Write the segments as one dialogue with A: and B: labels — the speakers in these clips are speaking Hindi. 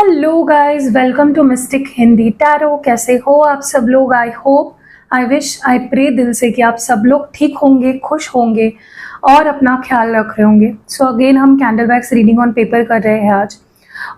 A: Hello guys, welcome to mystic Hindi tarot. कैसे हो आप सब लोग? I hope, I wish, I pray दिल से कि आप सब लोग ठीक होंगे, खुश होंगे और अपना ख्याल रख रहे होंगे। सो अगेन हम candle wax reading on paper कर रहे हैं आज,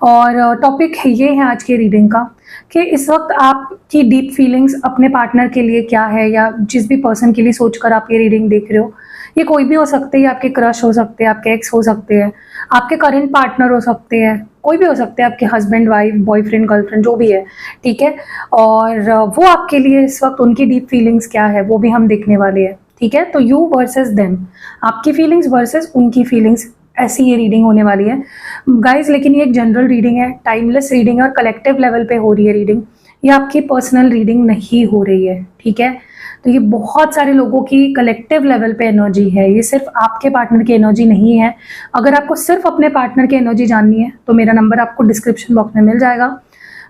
A: और टॉपिक ये है आज के रीडिंग का कि इस वक्त आपकी डीप फीलिंग्स अपने पार्टनर के लिए क्या है, या जिस भी पर्सन के लिए सोचकर आप ये रीडिंग देख रहे हो। ये कोई भी हो सकते हैं, आपके क्रश हो सकते हैं, आपके एक्स हो सकते हैं, आपके करंट पार्टनर हो सकते हैं, कोई भी हो सकते हैं, आपके हस्बैंड, वाइफ, बॉयफ्रेंड, गर्लफ्रेंड, जो भी है, ठीक है। और वो आपके लिए इस वक्त उनकी डीप फीलिंग्स क्या है वो भी हम देखने वाले हैं, ठीक है। तो यू वर्सेस देम, आपकी फीलिंग्स वर्सेस उनकी फीलिंग्स, ऐसी ये रीडिंग होने वाली है गाइज। लेकिन ये एक जनरल रीडिंग है, टाइमलेस रीडिंग है और कलेक्टिव लेवल पे हो रही है रीडिंग। ये आपकी पर्सनल रीडिंग नहीं हो रही है, ठीक है। तो ये बहुत सारे लोगों की कलेक्टिव लेवल पे एनर्जी है, ये सिर्फ आपके पार्टनर की एनर्जी नहीं है। अगर आपको सिर्फ अपने पार्टनर की एनर्जी जाननी है तो मेरा नंबर आपको डिस्क्रिप्शन बॉक्स में मिल जाएगा।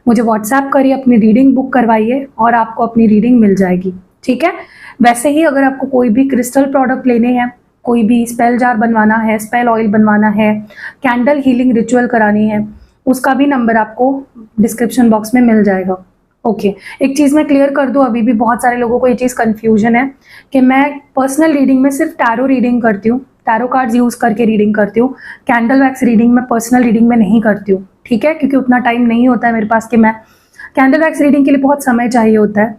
A: मुझे व्हाट्सएप करिए, अपनी रीडिंग बुक करवाइए और आपको अपनी रीडिंग मिल जाएगी, ठीक है। वैसे ही अगर आपको कोई भी क्रिस्टल प्रोडक्ट लेने हैं, कोई भी स्पेल जार बनवाना है, स्पेल ऑयल बनवाना है, कैंडल हीलिंग रिचुअल करानी है, उसका भी नंबर आपको डिस्क्रिप्शन बॉक्स में मिल जाएगा। ओके, एक चीज़ मैं क्लियर कर दूं, अभी भी बहुत सारे लोगों को ये चीज़ कंफ्यूजन है कि मैं पर्सनल रीडिंग में सिर्फ टैरो रीडिंग करती हूँ, टैरो कार्ड्स यूज़ करके रीडिंग करती हूँ। कैंडल वैक्स रीडिंग में पर्सनल रीडिंग में नहीं करती हूँ, ठीक है, क्योंकि उतना टाइम नहीं होता है मेरे पास कि मैं कैंडल वैक्स रीडिंग के लिए बहुत समय चाहिए होता है,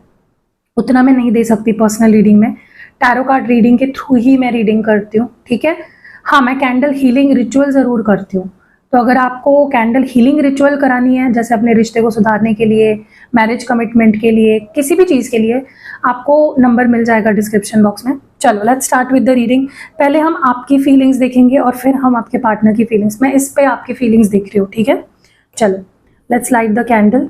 A: उतना मैं नहीं दे सकती पर्सनल रीडिंग में। टैरो कार्ड रीडिंग के थ्रू ही मैं रीडिंग करती हूँ, ठीक है। हाँ, मैं कैंडल हीलिंग रिचुअल ज़रूर करती हूँ। तो अगर आपको कैंडल हीलिंग रिचुअल करानी है, जैसे अपने रिश्ते को सुधारने के लिए, मैरिज कमिटमेंट के लिए, किसी भी चीज़ के लिए, आपको नंबर मिल जाएगा डिस्क्रिप्शन बॉक्स में। चलो let's start with the reading. पहले हम आपकी फीलिंग्स देखेंगे और फिर हम आपके पार्टनर की फीलिंग्स। मैं इस पे आपकी फीलिंग्स देख रही हूँ, ठीक है। चलो let's light the candle.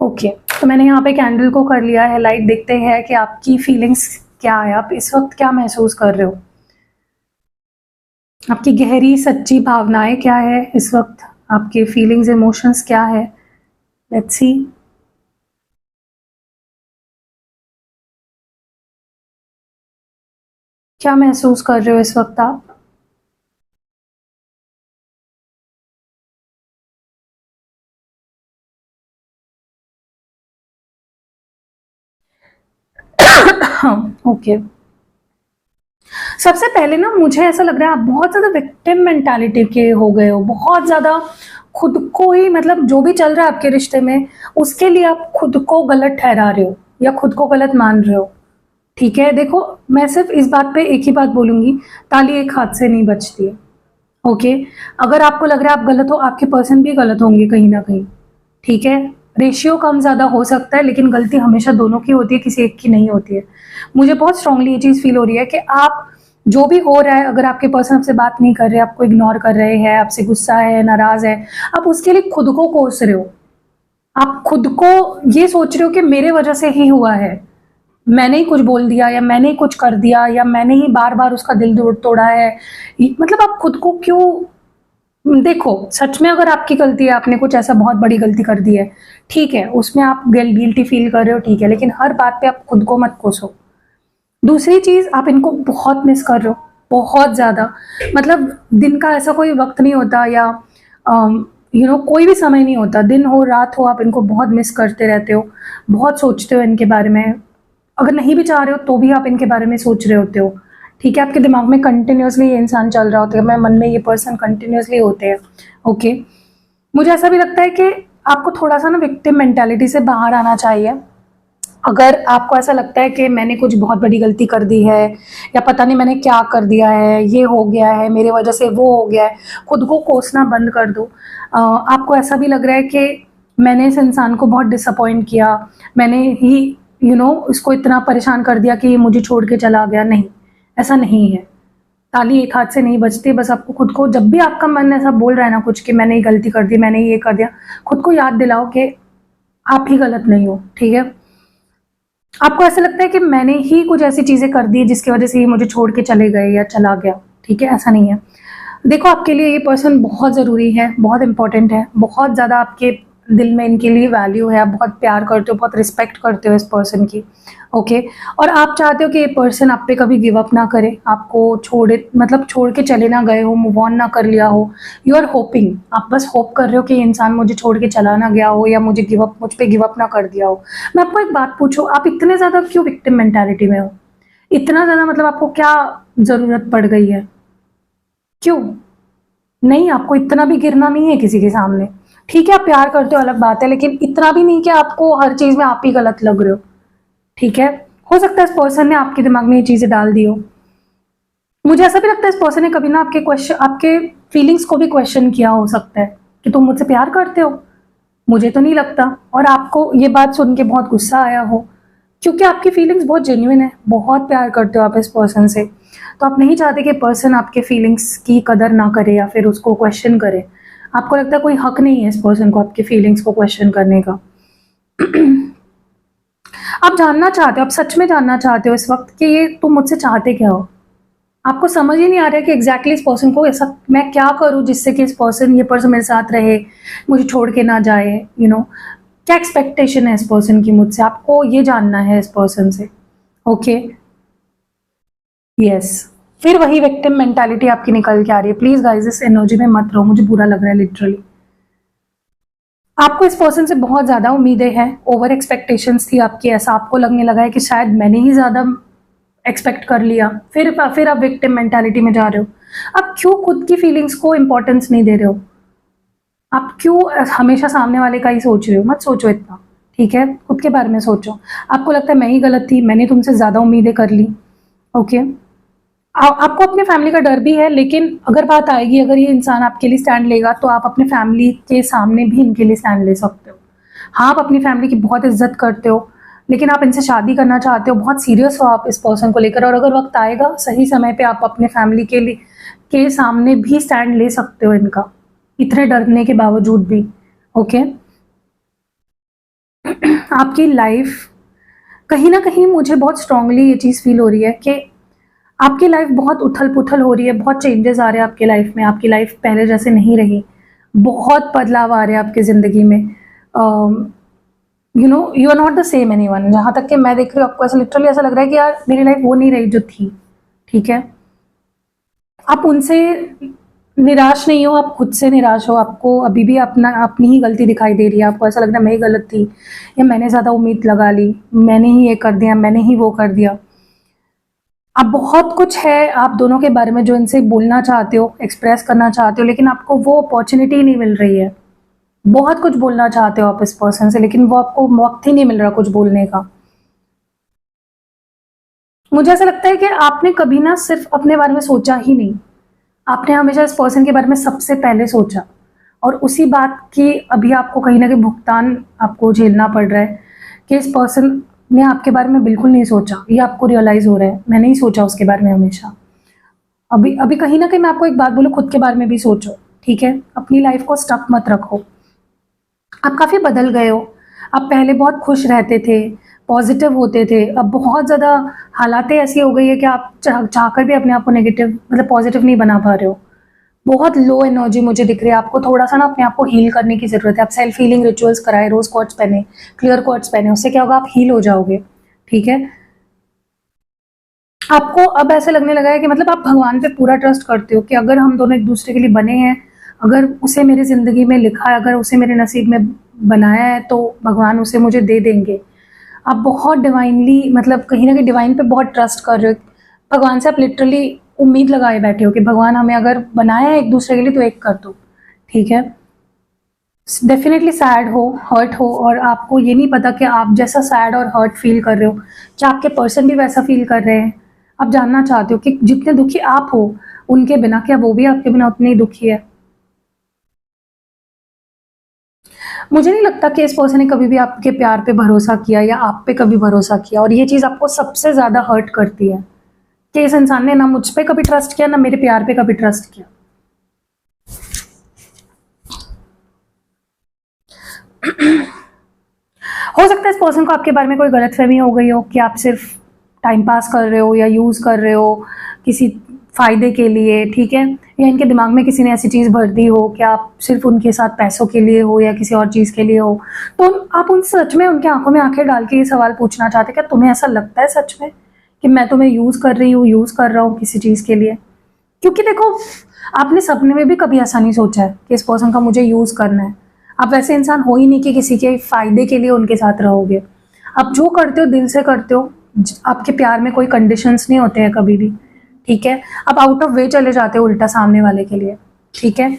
A: Okay, तो मैंने यहाँ पे कैंडल को कर लिया है लाइट। देखते हैं कि आपकी फीलिंग्स क्या है, आप इस वक्त क्या महसूस कर रहे हो, आपकी गहरी सच्ची भावनाएं क्या है इस वक्त, आपके फीलिंग्स, इमोशंस क्या है। Let's see. क्या महसूस कर रहे हो इस वक्त आप? ओके, सबसे पहले ना मुझे ऐसा लग रहा है आप बहुत ज़्यादा विक्टिम मेंटालिटी के हो गए हो, बहुत ज़्यादा खुद को ही, मतलब जो भी चल रहा है आपके रिश्ते में उसके लिए आप खुद को गलत ठहरा रहे हो या खुद को गलत मान रहे हो, ठीक है। देखो, मैं सिर्फ इस बात पे एक ही बात बोलूंगी, ताली एक हाथ से नहीं बजती है, ओके। अगर आपको लग रहा है आप गलत हो, आपके पर्सन भी गलत होंगे कहीं ना कहीं, ठीक है। रेशियो कम ज़्यादा हो सकता है लेकिन गलती हमेशा दोनों की होती है, किसी एक की नहीं होती है। मुझे बहुत स्ट्रांगली ये चीज़ फील हो रही है कि आप जो भी हो रहा है, अगर आपके पर्सन आपसे बात नहीं कर रहे, आपको इग्नोर कर रहे हैं, आपसे गुस्सा है, नाराज़ है, आप उसके लिए खुद को कोस रहे हो। आप खुद को ये सोच रहे हो कि मेरे वजह से ही हुआ है, मैंने ही कुछ बोल दिया या मैंने ही कुछ कर दिया या मैंने ही बार बार उसका दिल तोड़ा है। मतलब आप खुद को क्यों, देखो सच में अगर आपकी गलती है, आपने कुछ ऐसा बहुत बड़ी गलती कर दी है, ठीक है, उसमें आप गिल्टी फील कर रहे हो, ठीक है, लेकिन हर बात पे आप खुद को मत कोसो। दूसरी चीज़, आप इनको बहुत मिस कर रहे हो, बहुत ज़्यादा। मतलब दिन का ऐसा कोई वक्त नहीं होता, या कोई भी समय नहीं होता, दिन हो रात हो, आप इनको बहुत मिस करते रहते हो, बहुत सोचते हो इनके बारे में। अगर नहीं भी चाह रहे हो तो भी आप इनके बारे में सोच रहे होते हो, ठीक है। आपके दिमाग में कंटिन्यूसली ये इंसान चल रहा होता है, मैं मन में ये पर्सन कंटिन्यूसली होते हैं, ओके। मुझे ऐसा भी लगता है कि आपको थोड़ा सा ना विक्टिम मेंटालिटी से बाहर आना चाहिए। अगर आपको ऐसा लगता है कि मैंने कुछ बहुत बड़ी गलती कर दी है, या पता नहीं मैंने क्या कर दिया है, ये हो गया है, मेरे वजह से वो हो गया है, खुद को कोसना बंद कर दो। आपको ऐसा भी लग रहा है कि मैंने इस इंसान को बहुत डिसअपॉइंट किया, मैंने ही इसको इतना परेशान कर दिया कि ये मुझे छोड़ के चला गया। नहीं, ऐसा नहीं है, ताली एक हाथ से नहीं बजती। बस आपको खुद को, जब भी आपका मन ऐसा बोल रहा है ना कुछ कि मैंने ये गलती कर दी, मैंने ये कर दिया, खुद को याद दिलाओ कि आप ही गलत नहीं हो, ठीक है। आपको ऐसा लगता है कि मैंने ही कुछ ऐसी चीज़ें कर दी जिसकी वजह से ये मुझे छोड़ के चले गए या चला गया, ठीक है, ऐसा नहीं है। देखो, आपके लिए ये पर्सन बहुत ज़रूरी है, बहुत इंपॉर्टेंट है, बहुत ज़्यादा आपके दिल में इनके लिए वैल्यू है, आप बहुत प्यार करते हो, बहुत रिस्पेक्ट करते हो इस पर्सन की, ओके। और आप चाहते हो कि ये पर्सन आप पे कभी गिव अप ना करे, आपको छोड़े, मतलब छोड़ के चले ना गए हो, मूव ऑन ना कर लिया हो। यू आर होपिंग, आप बस होप कर रहे हो कि ये इंसान मुझे छोड़ के चला ना गया हो, या मुझे मुझ पे गिव अप ना कर दिया हो। मैं आपको एक बात पूछूं, आप इतने ज़्यादा क्यों विक्टिम मेंटालिटी में हो? इतना ज़्यादा मतलब आपको क्या ज़रूरत पड़ गई है? क्यों? नहीं, आपको इतना भी गिरना नहीं है किसी के सामने। ठीक है, आप प्यार करते हो अलग बात है, लेकिन इतना भी नहीं कि आपको हर चीज़ में आप ही गलत लग रहे हो, ठीक है? हो सकता है इस पर्सन ने आपके दिमाग में ये चीज़ें डाल दी हो। मुझे ऐसा भी लगता है इस पर्सन ने कभी ना आपके फीलिंग्स को भी क्वेश्चन किया हो सकता है कि तुम मुझसे प्यार करते हो? मुझे तो नहीं लगता। और आपको ये बात सुन के बहुत गुस्सा आया हो, क्योंकि आपकी फीलिंग्स बहुत जेन्युइन है, बहुत प्यार करते हो आप इस पर्सन से। तो आप नहीं चाहते कि पर्सन आपके फीलिंग्स की कदर ना करे या फिर उसको क्वेश्चन करे। आपको लगता है कोई हक नहीं है इस पर्सन को आपकी फीलिंग्स को क्वेश्चन करने का। आप जानना चाहते हो, आप सच में जानना चाहते हो इस वक्त कि ये तुम मुझसे चाहते क्या हो। आपको समझ ही नहीं आ रहा है कि एग्जैक्टली इस पर्सन को ऐसा मैं क्या करूं जिससे कि ये पर्सन मेरे साथ रहे, मुझे छोड़ के ना जाए, क्या एक्सपेक्टेशन है इस पर्सन की मुझसे, आपको ये जानना है इस पर्सन से, ओके। यस, फिर वही विक्टिम मेंटालिटी आपकी निकल के आ रही है। प्लीज गाइस, इस एनर्जी में मत रहो, मुझे बुरा लग रहा है लिटरली। आपको इस पर्सन से बहुत ज़्यादा उम्मीदें हैं, ओवर एक्सपेक्टेशंस थी आपकी, ऐसा आपको लगने लगा है कि शायद मैंने ही ज़्यादा एक्सपेक्ट कर लिया, फिर आप विक्टिम मेंटालिटी में जा रहे हो। आप क्यों खुद की फीलिंग्स को इंपॉर्टेंस नहीं दे रहे हो? आप क्यों हमेशा सामने वाले का ही सोच रहे हो? मत सोचो इतना, ठीक है? खुद के बारे में सोचो। आपको लगता है मैं ही गलत थी, मैंने तुमसे ज़्यादा उम्मीदें कर ली, ओके। आपको अपने फैमिली का डर भी है, लेकिन अगर बात आएगी, अगर ये इंसान आपके लिए स्टैंड लेगा, तो आप अपने फैमिली के सामने भी इनके लिए स्टैंड ले सकते हो। हाँ, आप अपनी फैमिली की बहुत इज्जत करते हो, लेकिन आप इनसे शादी करना चाहते हो, बहुत सीरियस हो आप इस पर्सन को लेकर, और अगर वक्त आएगा सही समय पे आप अपने फैमिली के सामने भी स्टैंड ले सकते हो इनका, इतने डरने के बावजूद भी, ओके। आपकी लाइफ कहीं ना कहीं मुझे बहुत स्ट्रांगली ये चीज़ फील हो रही है कि आपकी लाइफ बहुत उथल पुथल हो रही है, बहुत चेंजेस आ रहे हैं आपकी लाइफ में, आपकी लाइफ पहले जैसे नहीं रही, बहुत बदलाव आ रहे हैं आपकी ज़िंदगी में। You are not the same any one. जहाँ तक कि मैं देख रही हूँ, आपको ऐसा लिटरली ऐसा लग रहा है कि यार मेरी लाइफ वो नहीं रही जो थी, ठीक है? आप उनसे निराश नहीं हो, आप खुद से निराश हो। आपको अभी भी अपनी ही गलती दिखाई दे रही है, आपको ऐसा लग रहा है मैं ही गलत थी, या मैंने ज़्यादा उम्मीद लगा ली, मैंने ही ये कर दिया, मैंने ही वो कर दिया। आप बहुत कुछ है आप दोनों के बारे में जो इनसे बोलना चाहते हो, एक्सप्रेस करना चाहते हो, लेकिन आपको वो अपॉर्चुनिटी नहीं मिल रही है। बहुत कुछ बोलना चाहते हो आप इस पर्सन से, लेकिन वो आपको वक्त ही नहीं मिल रहा कुछ बोलने का। मुझे ऐसा लगता है कि आपने कभी ना सिर्फ अपने बारे में सोचा ही नहीं, आपने हमेशा इस पर्सन के बारे में सबसे पहले सोचा, और उसी बात की अभी आपको कहीं ना कहीं भुगतान आपको झेलना पड़ रहा है कि इस पर्सन ने आपके बारे में बिल्कुल नहीं सोचा। ये आपको रियलाइज हो रहा है, मैंने ही सोचा उसके बारे में हमेशा। अभी अभी कहीं ना कहीं मैं आपको एक बात बोलूँ, खुद के बारे में भी सोचो, ठीक है? अपनी लाइफ को स्टक मत रखो। आप काफ़ी बदल गए हो। आप पहले बहुत खुश रहते थे, पॉजिटिव होते थे, अब बहुत ज़्यादा हालातें ऐसी हो गई है कि आप चाहकर भी अपने आप को नेगेटिव मतलब पॉजिटिव नहीं बना पा रहे हो। बहुत लो एनर्जी मुझे दिख रही है। आपको थोड़ा सा ना अपने आप को हील करने की ज़रूरत है। आप सेल्फ हीलिंग रिचुअल्स कराएं, रोज़ क्वार्ट्स पहने, क्लियर क्वार्ट्स पहने, उससे क्या होगा, आप हील हो जाओगे, ठीक है? आपको अब ऐसा लगने लगा है कि मतलब आप भगवान पे पूरा ट्रस्ट करते हो कि अगर हम दोनों एक दूसरे के लिए बने हैं, अगर उसे मेरी ज़िंदगी में लिखा है, अगर उसे मेरे नसीब में बनाया है, तो भगवान उसे मुझे दे देंगे। आप बहुत डिवाइनली मतलब कहीं ना कहीं डिवाइन पे बहुत ट्रस्ट कर रहे हो। भगवान से आप लिटरली उम्मीद लगाए बैठे हो कि भगवान हमें अगर बनाया है एक दूसरे के लिए तो एक कर दो, ठीक है? डेफिनेटली सैड हो, हर्ट हो, और आपको ये नहीं पता कि आप जैसा सैड और हर्ट फील कर रहे हो, क्या आपके पर्सन भी वैसा फील कर रहे हैं। आप जानना चाहते हो कि जितने दुखी आप हो उनके बिना, क्या वो भी आपके बिना उतने ही दुखी है? मुझे नहीं लगता कि इस पर्सन ने कभी भी आपके प्यार पे भरोसा किया या आप पे कभी भरोसा किया, और ये चीज़ आपको सबसे ज़्यादा हर्ट करती है कि इस इंसान ने ना मुझ पे कभी ट्रस्ट किया, ना मेरे प्यार पे कभी ट्रस्ट किया। हो सकता है इस पर्सन को आपके बारे में कोई गलतफहमी हो गई हो कि आप सिर्फ टाइम पास कर रहे हो या यूज़ कर रहे हो, किसी फ़ायदे के लिए, ठीक है, या इनके दिमाग में किसी ने ऐसी चीज़ भर दी हो कि आप सिर्फ उनके साथ पैसों के लिए हो या किसी और चीज़ के लिए हो, तो आप उन सच में उनकी आंखों में आंखें डाल के ये सवाल पूछना चाहते क्या तुम्हें ऐसा लगता है सच में कि मैं तुम्हें यूज़ कर रही हूँ, यूज़ कर रहा हूँ किसी चीज़ के लिए? क्योंकि देखो, आपने सपने में भी कभी ऐसा नहीं सोचा है कि इस पर्सन का मुझे यूज़ करना है। आप वैसे इंसान हो ही नहीं कि किसी के फ़ायदे के लिए उनके साथ रहोगे। आप जो करते हो दिल से करते हो, आपके प्यार में कोई कंडीशंस नहीं होते हैं कभी भी, ठीक है? आप आउट ऑफ वे चले जाते हो उल्टा सामने वाले के लिए, ठीक है?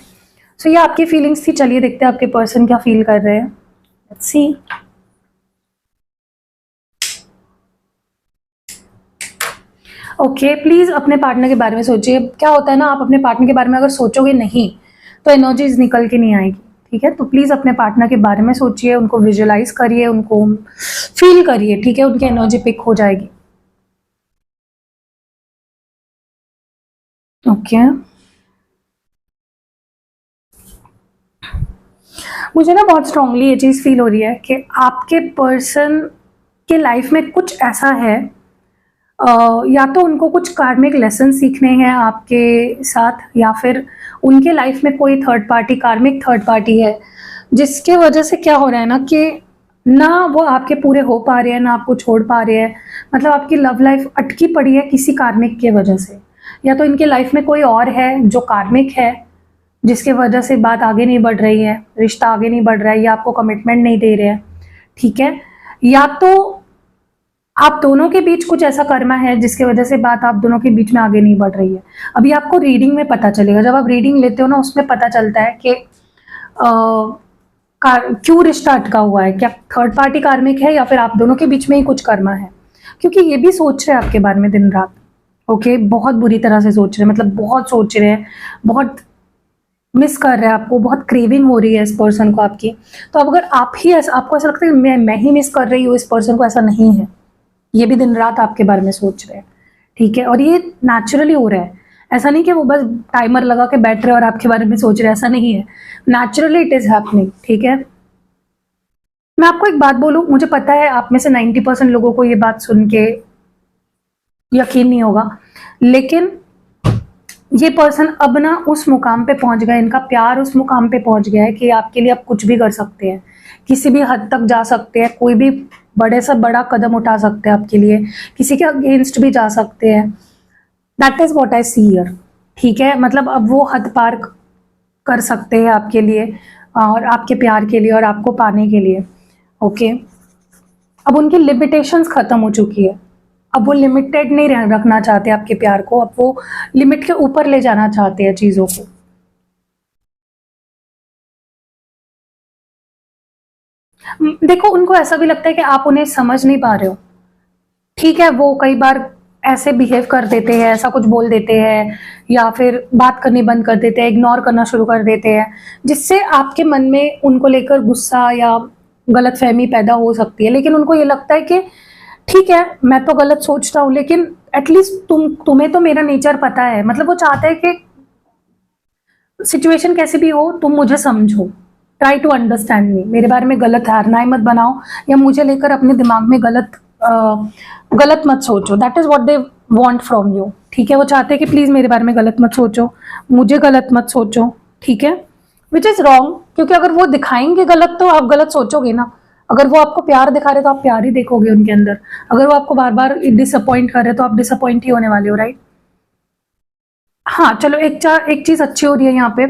A: सो ये आपकी फीलिंग्स थी। चलिए देखते हैं आपके पर्सन क्या फील कर रहे हैं। Let's see. ओके, प्लीज़ अपने पार्टनर के बारे में सोचिए। क्या होता है ना, आप अपने पार्टनर के बारे में अगर सोचोगे नहीं तो एनर्जीज निकल के नहीं आएगी, ठीक है? तो प्लीज़ अपने पार्टनर के बारे में सोचिए, उनको विजुअलाइज करिए, उनको फील करिए, ठीक है? उनकी एनर्जी पिक हो जाएगी। ओके, मुझे ना बहुत स्ट्रांगली ये चीज़ फील हो रही है कि आपके पर्सन के लाइफ में कुछ ऐसा है, या तो उनको कुछ कार्मिक लेसन सीखने हैं आपके साथ, या फिर उनके लाइफ में कोई थर्ड पार्टी, कार्मिक थर्ड पार्टी है, जिसके वजह से क्या हो रहा है ना कि ना वो आपके पूरे हो पा रहे हैं, ना आपको छोड़ पा रहे हैं। मतलब आपकी लव लाइफ अटकी पड़ी है किसी कार्मिक के वजह से, या तो इनके लाइफ में कोई और है जो कार्मिक है, जिसके वजह से बात आगे नहीं बढ़ रही है, रिश्ता आगे नहीं बढ़ रहा है, या आपको कमिटमेंट नहीं दे रहे हैं, ठीक है? या तो आप दोनों के बीच कुछ ऐसा कर्मा है जिसके वजह से बात आप दोनों के बीच में आगे नहीं बढ़ रही है। अभी आपको रीडिंग में पता चलेगा, जब आप रीडिंग लेते हो ना उसमें पता चलता है कि क्यों रिश्ता अटका हुआ है, क्या थर्ड पार्टी कार्मिक है या फिर आप दोनों के बीच में ही कुछ कर्मा है। क्योंकि ये भी सोच रहे हैं आपके बारे में दिन रात, ओके, बहुत बुरी तरह से सोच रहे हैं, मतलब बहुत सोच रहे हैं, बहुत मिस कर रहे हैं आपको, बहुत क्रेविंग हो रही है इस पर्सन को आपकी। तो अब अगर आप ही ऐसा, आपको ऐसा लगता है कि मैं ही मिस कर रही हूँ इस पर्सन को, ऐसा नहीं है। ये भी दिन रात आपके बारे में सोच रहे हैं, ठीक है? और ये नेचुरली हो रहा है, ऐसा नहीं कि वो बस टाइमर लगा के बैठ रहे हैं और आपके बारे में सोच रहे हैं, ऐसा नहीं है। नेचुरली इट इज हैपनिंग, ठीक है? मैं आपको एक बात बोलूं, मुझे पता है आप में से 90% लोगों को ये बात सुन के यकीन नहीं होगा, लेकिन ये पर्सन अब ना उस मुकाम पे पहुंच गया, इनका प्यार उस मुकाम पे पहुंच गया है कि आपके लिए आप कुछ भी कर सकते हैं, किसी भी हद तक जा सकते हैं, कोई भी बड़े से बड़ा कदम उठा सकते हैं आपके लिए, किसी के अगेंस्ट भी जा सकते हैं। That is what I see here, ठीक है? मतलब अब वो हद पार कर सकते हैं आपके लिए और आपके प्यार के लिए और आपको पाने के लिए, ओके? अब उनकी लिमिटेशंस खत्म हो चुकी है, अब वो लिमिटेड नहीं रखना चाहते आपके प्यार को, अब वो लिमिट के ऊपर ले जाना चाहते हैं चीज़ों को। देखो, उनको ऐसा भी लगता है कि आप उन्हें समझ नहीं पा रहे हो, ठीक है? वो कई बार ऐसे बिहेव कर देते हैं, ऐसा कुछ बोल देते हैं, या फिर बात करनी बंद कर देते हैं, इग्नोर करना शुरू कर देते हैं, जिससे आपके मन में उनको लेकर गुस्सा या गलतफहमी पैदा हो सकती है। लेकिन उनको ये लगता है कि ठीक है, मैं तो गलत सोचता हूँ, लेकिन एटलीस्ट तुम्हें तो मेरा नेचर पता है। मतलब वो चाहते हैं कि सिचुएशन कैसी भी हो तुम मुझे समझो, ट्राई टू अंडरस्टैंड मी, मेरे बारे में गलत धारणाएं मत बनाओ, या मुझे लेकर अपने दिमाग में गलत मत सोचो। That is what they want from you, ठीक है? वो चाहते हैं कि प्लीज मेरे बारे में गलत मत सोचो, मुझे गलत मत सोचो, ठीक है? विच इज रॉन्ग, क्योंकि अगर वो दिखाएंगे गलत तो आप गलत सोचोगे ना। अगर वो आपको प्यार दिखा रहे तो आप प्यार ही देखोगे उनके अंदर, अगर वो आपको बार बार डिसअपॉइंट कर रहे तो आप डिसअपॉइंट ही होने वाले हो, राइट? हाँ, चलो एक चीज अच्छी हो रही है यहाँ पे,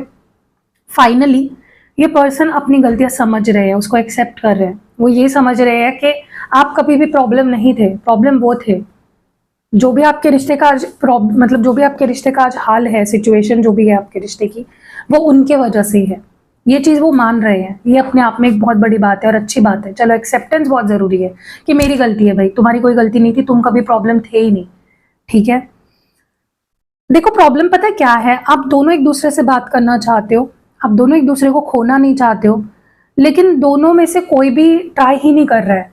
A: फाइनली ये पर्सन अपनी गलतियां समझ रहे हैं, उसको एक्सेप्ट कर रहे हैं। वो ये समझ रहे हैं कि आप कभी भी प्रॉब्लम नहीं थे, प्रॉब्लम वो थे। जो भी आपके रिश्ते का आज मतलब जो भी आपके रिश्ते का आज हाल है, सिचुएशन जो भी है आपके रिश्ते की, वो उनके वजह से ही है। ये चीज वो मान रहे हैं, ये अपने आप में एक बहुत बड़ी बात है और अच्छी बात है। चलो, एक्सेप्टेंस बहुत जरूरी है कि मेरी गलती है भाई, तुम्हारी कोई गलती नहीं थी, तुम कभी प्रॉब्लम थे ही नहीं, ठीक है? देखो, प्रॉब्लम पता है क्या है, आप दोनों एक दूसरे से बात करना चाहते हो, आप दोनों एक दूसरे को खोना नहीं चाहते हो, लेकिन दोनों में से कोई भी ट्राई ही नहीं कर रहा है,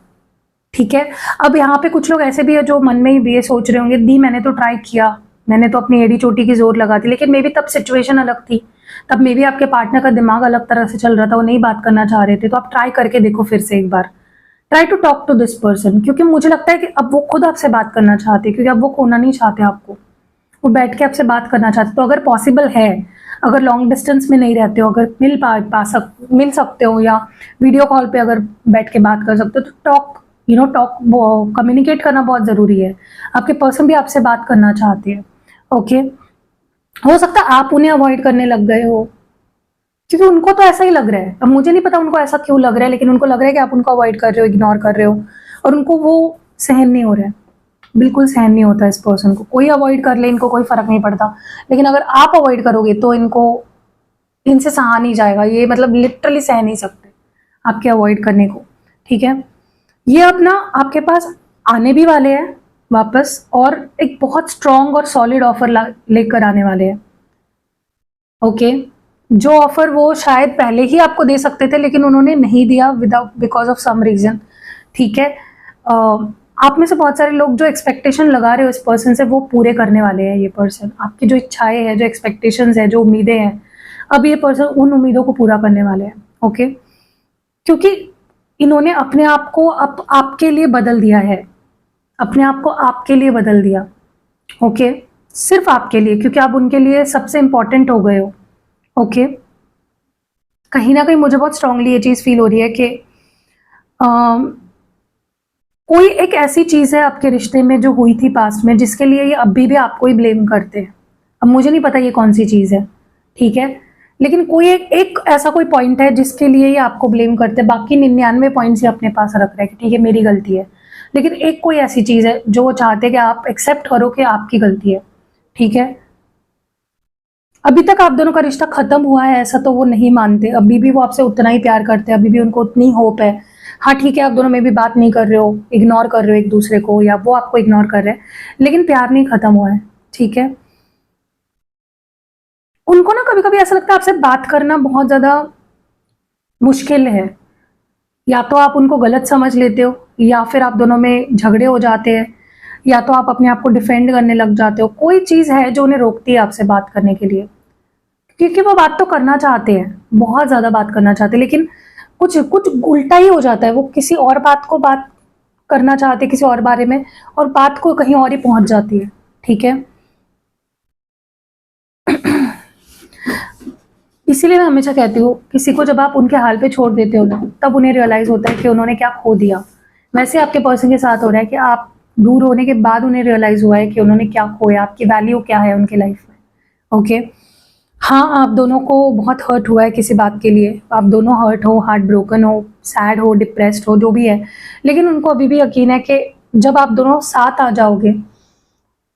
A: ठीक है? अब यहाँ पे कुछ लोग ऐसे भी है जो मन में ही ये सोच रहे होंगे, दी मैंने तो ट्राई किया, मैंने तो अपनी एड़ी चोटी की जोर लगा दी, लेकिन मे बी तब सिचुएशन अलग थी, तब मे बी आपके पार्टनर का दिमाग अलग तरह से चल रहा था, वो नहीं बात करना चाह रहे थे। तो आप ट्राई करके देखो फिर से एक बार, try to talk to this person, क्योंकि मुझे लगता है कि अब वो खुद आपसे बात करना चाहते हैं, क्योंकि अब वो खोना नहीं चाहते आपको। वो बैठ के आपसे बात करना चाहते हैं। तो अगर पॉसिबल है, अगर लॉन्ग डिस्टेंस में नहीं रहते हो, अगर मिल सकते हो या वीडियो कॉल पे अगर बैठ के बात कर सकते हो, तो टॉक कम्युनिकेट करना बहुत ज़रूरी है। आपके पर्सन भी आपसे बात करना चाहते हैं। ओके, हो सकता है आप उन्हें अवॉइड करने लग गए हो, क्योंकि उनको तो ऐसा ही लग रहा है। अब मुझे नहीं पता उनको ऐसा क्यों लग रहा है, लेकिन उनको लग रहा है कि आप उनको अवॉइड कर रहे हो, इग्नोर कर रहे हो, और उनको वो सहन नहीं हो रहा है। बिल्कुल सहन नहीं होता इस पर्सन को। कोई अवॉइड कर ले, इनको कोई फर्क नहीं पड़ता, लेकिन अगर आप अवॉइड करोगे तो इनसे सहा नहीं जाएगा। ये मतलब लिटरली सह नहीं सकते आपके अवॉइड करने को। ठीक है, ये अपना आपके पास आने भी वाले हैं वापस, और एक बहुत स्ट्रॉन्ग और सॉलिड ऑफर लेकर आने वाले हैं। ओके, जो ऑफर वो शायद पहले ही आपको दे सकते थे, लेकिन उन्होंने नहीं दिया बिकॉज ऑफ सम रीजन। ठीक है, आप में से बहुत सारे लोग जो एक्सपेक्टेशन लगा रहे हो इस पर्सन से, वो पूरे करने वाले हैं ये पर्सन। आपकी जो इच्छाएं हैं, जो एक्सपेक्टेशंस है, जो उम्मीदें हैं, अब ये पर्सन उन उम्मीदों को पूरा करने वाले हैं। ओके, क्योंकि इन्होंने अपने आप को आपके लिए बदल दिया है, अपने आप को आपके लिए बदल दिया। ओके, सिर्फ आपके लिए, क्योंकि आप उनके लिए सबसे इंपॉर्टेंट हो गए हो। ओके, कहीं ना कहीं मुझे बहुत स्ट्रांगली ये चीज फील हो रही है कि कोई एक ऐसी चीज है आपके रिश्ते में जो हुई थी पास्ट में, जिसके लिए ये अभी भी आपको ही ब्लेम करते हैं। अब मुझे नहीं पता ये कौन सी चीज है, ठीक है, लेकिन कोई एक ऐसा कोई पॉइंट है जिसके लिए ये आपको ब्लेम करते हैं। बाकी 99 पॉइंट्स ये अपने पास रख रहे हैं कि ठीक है मेरी गलती है, लेकिन एक कोई ऐसी चीज है जो वो चाहते हैं कि आप एक्सेप्ट करो कि आपकी गलती है। ठीक है, अभी तक आप दोनों का रिश्ता खत्म हुआ है ऐसा तो वो नहीं मानते, अभी भी वो आपसे उतना ही प्यार करते हैं, अभी भी उनको उतनी होप है। हाँ ठीक है, आप दोनों में भी बात नहीं कर रहे हो, इग्नोर कर रहे हो एक दूसरे को, या वो आपको इग्नोर कर रहे हैं, लेकिन प्यार नहीं खत्म हुआ है। ठीक है, उनको ना कभी कभी ऐसा लगता है आपसे बात करना बहुत ज्यादा मुश्किल है। या तो आप उनको गलत समझ लेते हो, या फिर आप दोनों में झगड़े हो जाते हैं, या तो आप अपने आप को डिफेंड करने लग जाते हो। कोई चीज है जो उन्हें रोकती है आपसे बात करने के लिए, क्योंकि वो बात तो करना चाहते हैं, बहुत ज्यादा बात करना चाहते हैं, लेकिन कुछ कुछ उल्टा ही हो जाता है। वो किसी और बात को बात करना चाहते हैं, किसी और बारे में, और बात को कहीं और ही पहुंच जाती है। ठीक है, इसीलिए मैं हमेशा कहती हूँ, किसी को जब आप उनके हाल पे छोड़ देते हो ना, तब उन्हें रियलाइज होता है कि उन्होंने क्या खो दिया। वैसे आपके पर्सन के साथ हो रहा है कि आप दूर होने के बाद उन्हें रियलाइज हुआ है कि उन्होंने क्या खोया, आपकी वैल्यू क्या है उनकी लाइफ में। ओके, हाँ, आप दोनों को बहुत हर्ट हुआ है किसी बात के लिए, आप दोनों हर्ट हो, हार्ट ब्रोकन हो, सैड हो, डिप्रेस्ड हो, जो भी है, लेकिन उनको अभी भी यकीन है कि जब आप दोनों साथ आ जाओगे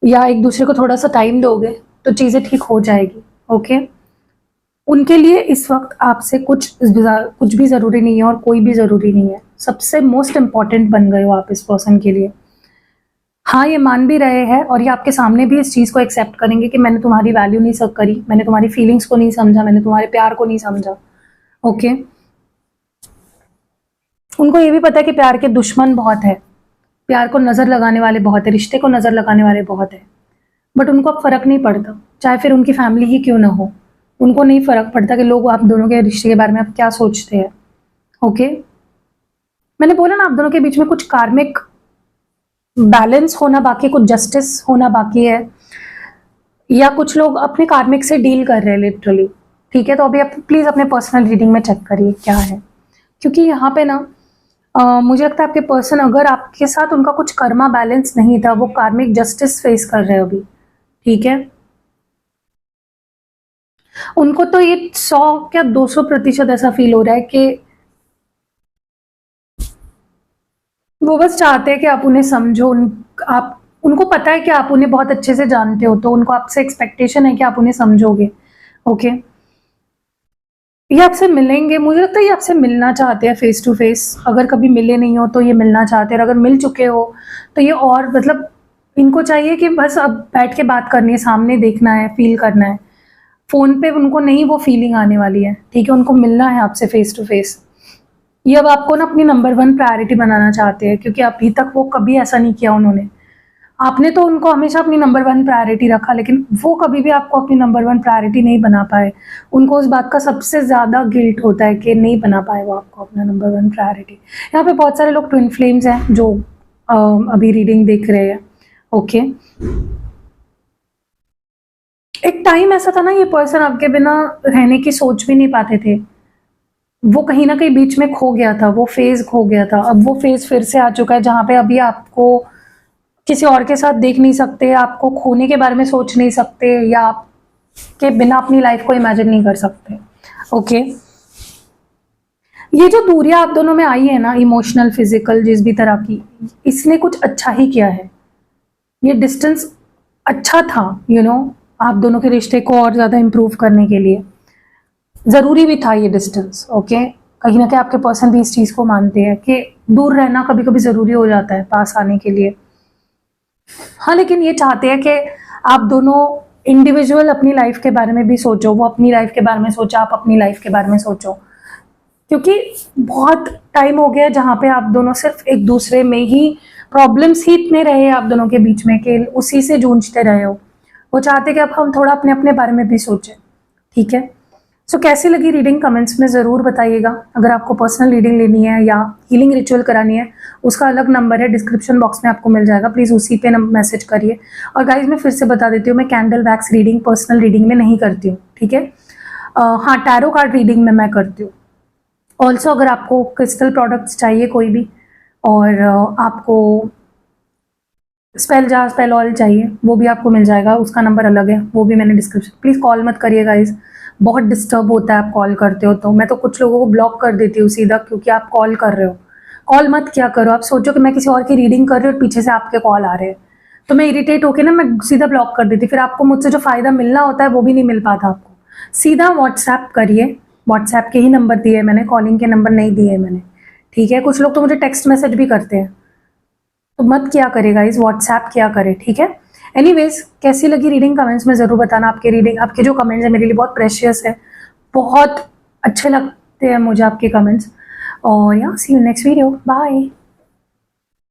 A: या एक दूसरे को थोड़ा सा टाइम दोगे तो चीज़ें ठीक हो जाएगी। ओके, उनके लिए इस वक्त आपसे कुछ भी ज़रूरी नहीं है, और कोई भी ज़रूरी नहीं है। सबसे मोस्ट इम्पॉर्टेंट बन गए हो आप इस पर्सन के लिए। हाँ, ये मान भी रहे हैं, और ये आपके सामने भी इस चीज़ को एक्सेप्ट करेंगे कि मैंने तुम्हारी वैल्यू नहीं सब करी, मैंने तुम्हारी फीलिंग्स को नहीं समझा, मैंने तुम्हारे प्यार को नहीं समझा। ओके, उनको ये भी पता है कि प्यार के दुश्मन बहुत है, प्यार को नज़र लगाने वाले बहुत है, रिश्ते को नज़र लगाने वाले बहुत है, बट उनको अब फ़र्क नहीं पड़ता, चाहे फिर उनकी फैमिली ही क्यों ना हो। उनको नहीं फ़र्क पड़ता कि लोग आप दोनों के रिश्ते के बारे में आप क्या सोचते हैं। ओके, मैंने बोला ना, आप दोनों के बीच में कुछ कार्मिक बैलेंस होना बाकी, कुछ जस्टिस होना बाकी है, या कुछ लोग अपने कार्मिक से डील कर रहे हैं लिटरली। ठीक है, तो अभी आप प्लीज़ अपने पर्सनल रीडिंग में चेक करिए क्या है, क्योंकि यहाँ पे ना मुझे लगता है आपके पर्सन, अगर आपके साथ उनका कुछ कर्मा बैलेंस नहीं था, वो कार्मिक जस्टिस फेस कर रहे हैं अभी। ठीक है, उनको तो ये 100 क्या 200% ऐसा फील हो रहा है कि वो बस चाहते हैं कि आप उन्हें समझो। आप उनको पता है कि आप उन्हें बहुत अच्छे से जानते हो, तो उनको आपसे एक्सपेक्टेशन है कि आप उन्हें समझोगे। ओके, ये आपसे मिलेंगे, मुझे लगता है ये आपसे मिलना चाहते हैं फेस टू फेस। अगर कभी मिले नहीं हो तो ये मिलना चाहते हैं, और अगर मिल चुके हो तो ये और मतलब इनको चाहिए कि बस अब बैठ के बात करनी है, सामने देखना है, फील करना है। फोन पे उनको नहीं वो फीलिंग आने वाली है। ठीक है, उनको मिलना है आपसे फेस टू फेस। ये अब आपको ना अपनी नंबर 1 प्रायोरिटी बनाना चाहते हैं, क्योंकि अभी तक वो कभी ऐसा नहीं किया उन्होंने। आपने तो उनको हमेशा अपनी नंबर 1 प्रायोरिटी रखा, लेकिन वो कभी भी आपको अपनी नंबर 1 प्रायोरिटी नहीं बना पाए। उनको उस बात का सबसे ज़्यादा गिल्ट होता है कि नहीं बना पाए वो आपको अपना नंबर 1 प्रायोरिटी। यहाँ पे बहुत सारे लोग ट्विन फ्लेम्स हैं जो अभी रीडिंग देख रहे हैं। ओके, एक टाइम ऐसा था ना, ये पर्सन आपके बिना रहने की सोच भी नहीं पाते थे। वो कहीं ना कहीं बीच में खो गया था, वो फेज खो गया था। अब वो फेज फिर से आ चुका है जहाँ पे अभी आपको किसी और के साथ देख नहीं सकते, आपको खोने के बारे में सोच नहीं सकते, या आपके बिना अपनी लाइफ को इमेजिन नहीं कर सकते। ओके, ये जो दूरियां आप दोनों में आई है ना, इमोशनल फिजिकल जिस भी तरह की, इसने कुछ अच्छा ही किया है। ये डिस्टेंस अच्छा था, आप दोनों के रिश्ते को और ज्यादा इंप्रूव करने के लिए जरूरी भी था ये डिस्टेंस। ओके, कहीं ना कहीं आपके पर्सन भी इस चीज को मानते हैं कि दूर रहना कभी कभी जरूरी हो जाता है पास आने के लिए। हाँ, लेकिन ये चाहते हैं कि आप दोनों इंडिविजुअल अपनी लाइफ के बारे में भी सोचो, वो अपनी लाइफ के बारे में सोचो, आप अपनी लाइफ के बारे में सोचो। क्योंकि बहुत टाइम हो गया जहाँ पे आप दोनों सिर्फ एक दूसरे में ही प्रॉब्लम्स ही इतने रहे आप दोनों के बीच में कि उसी से जूझते रहे हो। वो चाहते कि अब हम थोड़ा अपने अपने बारे में भी सोचें। ठीक है, सो कैसी लगी रीडिंग कमेंट्स में ज़रूर बताइएगा। अगर आपको पर्सनल रीडिंग लेनी है या हीलिंग रिचुअल करानी है, उसका अलग नंबर है, डिस्क्रिप्शन बॉक्स में आपको मिल जाएगा, प्लीज़ उसी पे मैसेज करिए। और गाइज मैं फिर से बता देती हूँ, मैं candle wax reading personal reading में नहीं करती हूँ। ठीक है, हाँ, टैरो कार्ड रीडिंग में मैं करती हूँ। ऑल्सो अगर आपको क्रिस्टल प्रोडक्ट्स चाहिए कोई भी, और आपको स्पेल जार स्पेल ऑयल चाहिए, वो भी आपको मिल जाएगा, उसका नंबर अलग है, वो भी मैंने डिस्क्रिप्शन। प्लीज़ कॉल मत करिए गाइज, बहुत डिस्टर्ब होता है आप कॉल करते हो तो। मैं तो कुछ लोगों को ब्लॉक कर देती हूँ सीधा, क्योंकि आप कॉल कर रहे हो। कॉल मत क्या करो, आप सोचो कि मैं किसी और की रीडिंग कर रही हूँ और पीछे से आपके कॉल आ रहे हैं, तो मैं इरिटेट होकर ना, मैं सीधा ब्लॉक कर देती, फिर आपको मुझसे जो फ़ायदा मिलना होता है वो भी नहीं मिल पाता आपको। सीधा व्हाट्सएप करिए, व्हाट्सएप के ही नंबर दिए मैंने, कॉलिंग के नंबर नहीं दिए मैंने। ठीक है, कुछ लोग तो मुझे टेक्स्ट मैसेज भी करते हैं, तो मत क्या करेगा इस व्हाट्सएप क्या करे। ठीक है, एनीवेज कैसी लगी रीडिंग कमेंट्स में ज़रूर बताना। आपके रीडिंग, आपके जो कमेंट्स है मेरे लिए बहुत प्रेशियस है, बहुत अच्छे लगते हैं मुझे आपके कमेंट्स। और या सी यू नेक्स्ट वीडियो, बाय।